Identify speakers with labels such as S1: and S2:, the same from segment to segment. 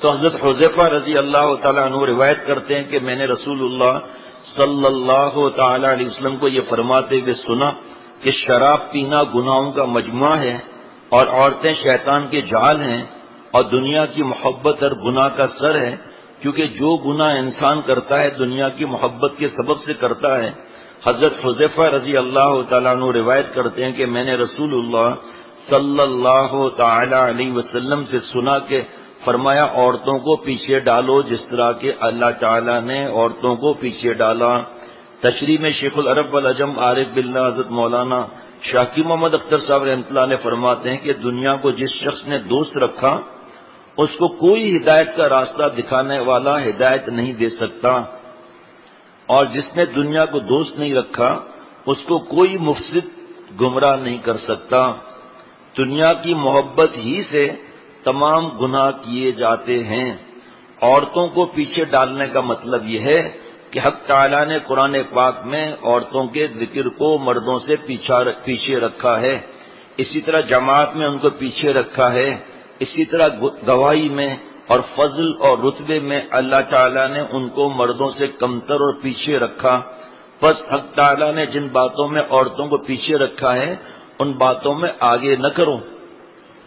S1: تو حضرت حذیفہ رضی اللہ تعالیٰ عنہ روایت کرتے ہیں کہ میں نے رسول اللہ صلی اللہ تعالی علیہ وسلم کو یہ فرماتے ہوئے سنا کہ شراب پینا گناہوں کا مجموعہ ہے اور عورتیں شیطان کے جال ہیں اور دنیا کی محبت اور گناہ کا سر ہے، کیونکہ جو گناہ انسان کرتا ہے دنیا کی محبت کے سبب سے کرتا ہے۔ حضرت حذیفہ رضی اللہ تعالیٰ عنہ روایت کرتے ہیں کہ میں نے رسول اللہ صلی اللہ تعالی علیہ وسلم سے سنا کہ فرمایا عورتوں کو پیچھے ڈالو جس طرح کہ اللہ تعالیٰ نے عورتوں کو پیچھے ڈالا۔ تشریح میں شیخ العرب والعجم عارف باللہ حضرت مولانا شاکی محمد اختر صاحب رحمۃ اللہ نے فرماتے ہیں کہ دنیا کو جس شخص نے دوست رکھا اس کو کوئی ہدایت کا راستہ دکھانے والا ہدایت نہیں دے سکتا، اور جس نے دنیا کو دوست نہیں رکھا اس کو کوئی مفسد گمراہ نہیں کر سکتا۔ دنیا کی محبت ہی سے تمام گناہ کیے جاتے ہیں۔ عورتوں کو پیچھے ڈالنے کا مطلب یہ ہے کہ حق تعالیٰ نے قرآن پاک میں عورتوں کے ذکر کو مردوں سے پیچھے رکھا ہے، اسی طرح جماعت میں ان کو پیچھے رکھا ہے، اسی طرح گواہی میں اور فضل اور رتبے میں اللہ تعالیٰ نے ان کو مردوں سے کمتر اور پیچھے رکھا۔ بس حق تعالیٰ نے جن باتوں میں عورتوں کو پیچھے رکھا ہے ان باتوں میں آگے نہ کرو۔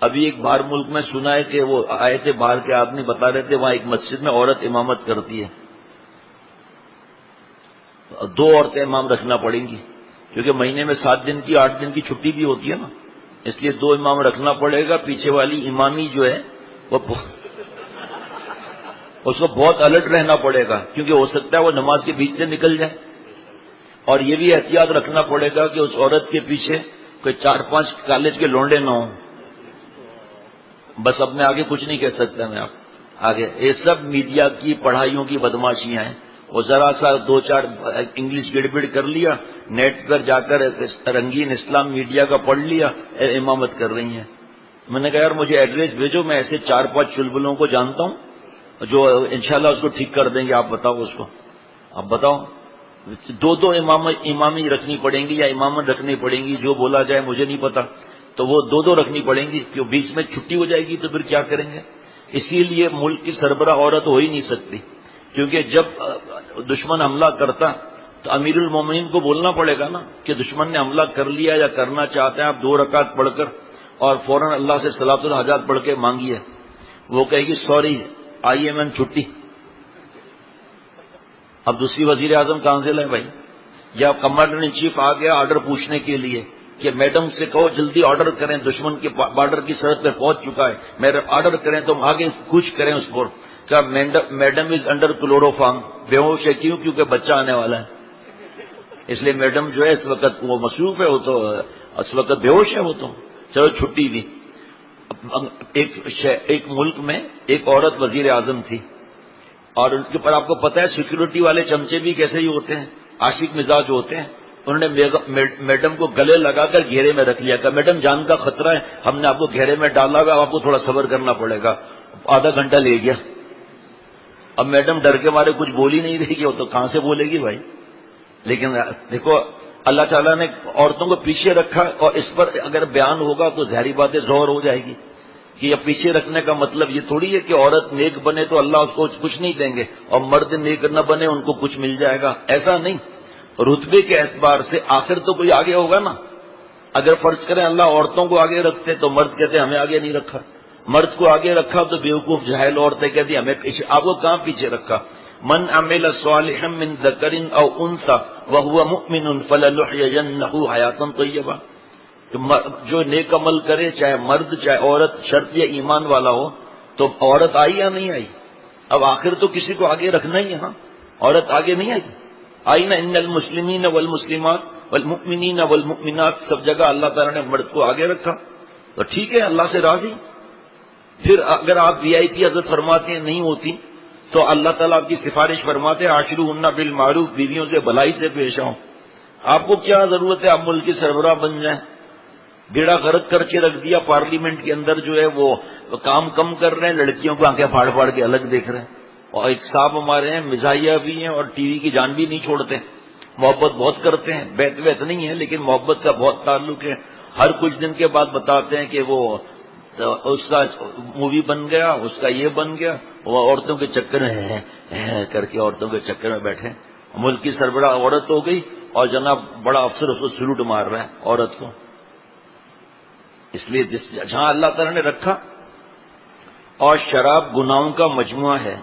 S1: ابھی ایک باہر ملک میں سنا ہے کہ وہ آئے تھے باہر کے آدمی بتا رہے تھے وہاں ایک مسجد میں عورت امامت کرتی ہے، 2 عورتیں امام رکھنا پڑیں گی کیونکہ مہینے میں 7 دن کی 8 دن کی چھٹی بھی ہوتی ہے نا، اس لیے 2 امام رکھنا پڑے گا۔ پیچھے والی امامی جو ہے وہ اس کو بہت الرٹ رہنا پڑے گا کیونکہ ہو سکتا ہے وہ نماز کے بیچ سے نکل جائے، اور یہ بھی احتیاط رکھنا پڑے گا کہ اس عورت کے پیچھے کوئی 4-5 کالج کے لونڈے نہ ہوں۔ بس اب میں آگے کچھ نہیں کہہ سکتا، میں آپ آگے یہ سب میڈیا کی پڑھائیوں کی بدماشیاں ہیں۔ وہ ذرا سا 2-4 انگلش گڑبڑ کر لیا، نیٹ پر جا کر رنگین اسلام میڈیا کا پڑھ لیا، امامت کر رہی ہیں۔ میں نے کہا یار مجھے ایڈریس بھیجو، میں ایسے 4-5 چلبلوں کو جانتا ہوں جو انشاءاللہ اس کو ٹھیک کر دیں گے۔ آپ بتاؤ اس کو، آپ بتاؤ 2 امامی رکھنی پڑیں گی یا امامت رکھنی پڑیں گی، جو بولا جائے مجھے نہیں پتا، تو وہ 2 رکھنی پڑیں گی کہ بیچ میں چھٹی ہو جائے گی تو پھر کیا کریں گے۔ اسی لیے ملک کی سربراہ عورت ہو ہی نہیں سکتی، کیونکہ جب دشمن حملہ کرتا تو امیر المومنین کو بولنا پڑے گا نا کہ دشمن نے حملہ کر لیا یا کرنا چاہتے ہیں، آپ 2 رکعت پڑھ کر اور فوراً اللہ سے صلاۃ الحاجات پڑھ کے مانگیے۔ وہ کہے گی سوری IMM چھٹی۔ اب دوسری وزیر اعظم کہاں سے لائے بھائی؟ یا کمانڈر ان چیف آ گیا آرڈر پوچھنے کے لیے کہ میڈم سے کہو جلدی آرڈر کریں، دشمن کے بارڈر کی سرحد پہ پہنچ چکا ہے، میرا آرڈر کریں تو ہم آگے کچھ کریں اس پر۔ کیا میڈم از انڈر کلوروفارم، بے ہوش ہے کیوں؟ کیونکہ بچہ آنے والا ہے، اس لیے میڈم جو ہے اس وقت وہ مصروف ہے، وہ تو اس وقت بے ہوش ہے، وہ تو چلو چھٹی دی۔ ایک ملک میں ایک عورت وزیر اعظم تھی، اور ان کے پر آپ کو پتہ ہے سیکورٹی والے چمچے بھی کیسے ہی ہوتے ہیں، عاشق مزاج ہوتے ہیں۔ انہوں نے میڈم کو گلے لگا کر گھیرے میں رکھ لیا، کہ میڈم جان کا خطرہ ہے، ہم نے آپ کو گھیرے میں ڈالا گا، آپ کو تھوڑا صبر کرنا پڑے گا۔ آدھا گھنٹہ لے گیا۔ اب میڈم ڈر کے مارے کچھ بول ہی نہیں رہی گی، وہ تو کہاں سے بولے گی بھائی۔ لیکن دیکھو اللہ تعالیٰ نے عورتوں کو پیچھے رکھا، اور اس پر اگر بیان ہوگا تو ظاہری بات ہے ظہور ہو جائے گی کہ یہ پیچھے رکھنے کا مطلب یہ تھوڑی ہے کہ عورت نیک بنے تو اللہ اس کو کچھ نہیں دیں گے اور مرد نیک نہ بنے ان کو کچھ مل جائے گا، ایسا نہیں۔ رتبے کے اعتبار سے آخر تو کوئی آگے ہوگا نا۔ اگر فرض کریں اللہ عورتوں کو آگے رکھتے تو مرد کہتے ہمیں آگے نہیں رکھا، مرد کو آگے رکھا تو بیوقوف جاہل عورتیں کہتی ہمیں پیچھے، آپ کو کہاں پیچھے رکھا؟ من عمل صالحا من ذکر او انثى وهو مؤمن فلنحيينه حیاتا طیبہ، جو نیک عمل کرے چاہے مرد چاہے عورت، شرط یہ ایمان والا ہو، تو عورت آئی یا نہیں آئی؟ اب آخر تو کسی کو آگے رکھنا ہی ہے، ہاں عورت آگے نہیں آئی نا۔ ان المسلمین والمسلمات والمؤمنین والمؤمنات، سب جگہ اللہ تعالیٰ نے مرد کو آگے رکھا، تو ٹھیک ہے اللہ سے راضی۔ پھر اگر آپ VIP حضرت فرماتے ہیں نہیں ہوتی تو اللہ تعالیٰ آپ کی سفارش فرماتے ہیں عاشروہن بالمعروف، بیویوں سے بھلائی سے پیش آؤ۔ آپ کو کیا ضرورت ہے آپ ملک کی سربراہ بن جائیں؟ بیڑا غرق کر کے رکھ دیا، پارلیمنٹ کے اندر جو ہے وہ کام کم کر رہے ہیں، لڑکیوں کو آنکھیں پھاڑ پھاڑ کے الگ دیکھ رہے ہیں، اور ایک صاحب ہمارے ہیں مزاحیہ بھی ہیں اور ٹی وی کی جان بھی نہیں چھوڑتے، محبت بہت کرتے ہیں، بیت نہیں ہے لیکن محبت کا بہت تعلق ہے۔ ہر کچھ دن کے بعد بتاتے ہیں کہ وہ تو اس کا مووی بن گیا، اس کا یہ بن گیا، وہ عورتوں کے چکر میں کر کے عورتوں کے چکر میں بیٹھے، ملک کی سربراہ عورت ہو گئی اور جناب بڑا افسر اس کو سلوٹ مار رہا ہے عورت کو. اس لیے جہاں اللہ تعالیٰ نے رکھا. اور شراب گناہوں کا مجموعہ ہے.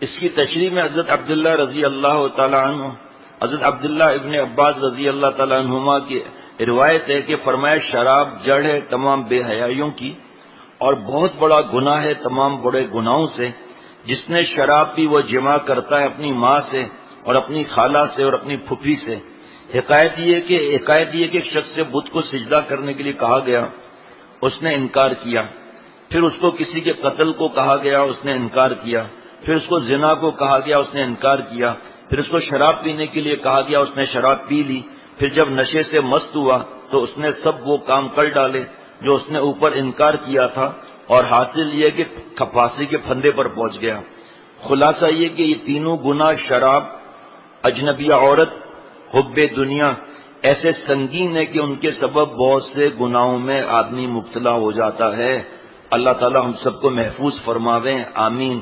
S1: اس کی تشریح میں حضرت عبداللہ رضی اللہ تعالیٰ عنہ، حضرت عبداللہ ابن عباس رضی اللہ تعالیٰ عنہما کی روایت ہے کہ فرمایا شراب جڑ ہے تمام بے حیائیوں کی اور بہت بڑا گناہ ہے تمام بڑے گناہوں سے. جس نے شراب پی وہ جمع کرتا ہے اپنی ماں سے اور اپنی خالہ سے اور اپنی پھپھی سے. حکایت یہ کہ ایک شخص سے بت کو سجدہ کرنے کے لیے کہا گیا، اس نے انکار کیا. پھر اس کو کسی کے قتل کو کہا گیا، اس نے انکار کیا. پھر اس کو زنا کو کہا گیا، اس نے انکار کیا. پھر اس کو شراب پینے کے لیے کہا گیا، اس نے شراب پی لی. پھر جب نشے سے مست ہوا تو اس نے سب وہ کام کر ڈالے جو اس نے اوپر انکار کیا تھا، اور حاصل یہ کہ پھانسی کے پھندے پر پہنچ گیا. خلاصہ یہ کہ یہ تینوں گناہ، شراب، اجنبی عورت، حب دنیا، ایسے سنگین ہے کہ ان کے سبب بہت سے گناہوں میں آدمی مبتلا ہو جاتا ہے. اللہ تعالی ہم سب کو محفوظ فرماویں، آمین.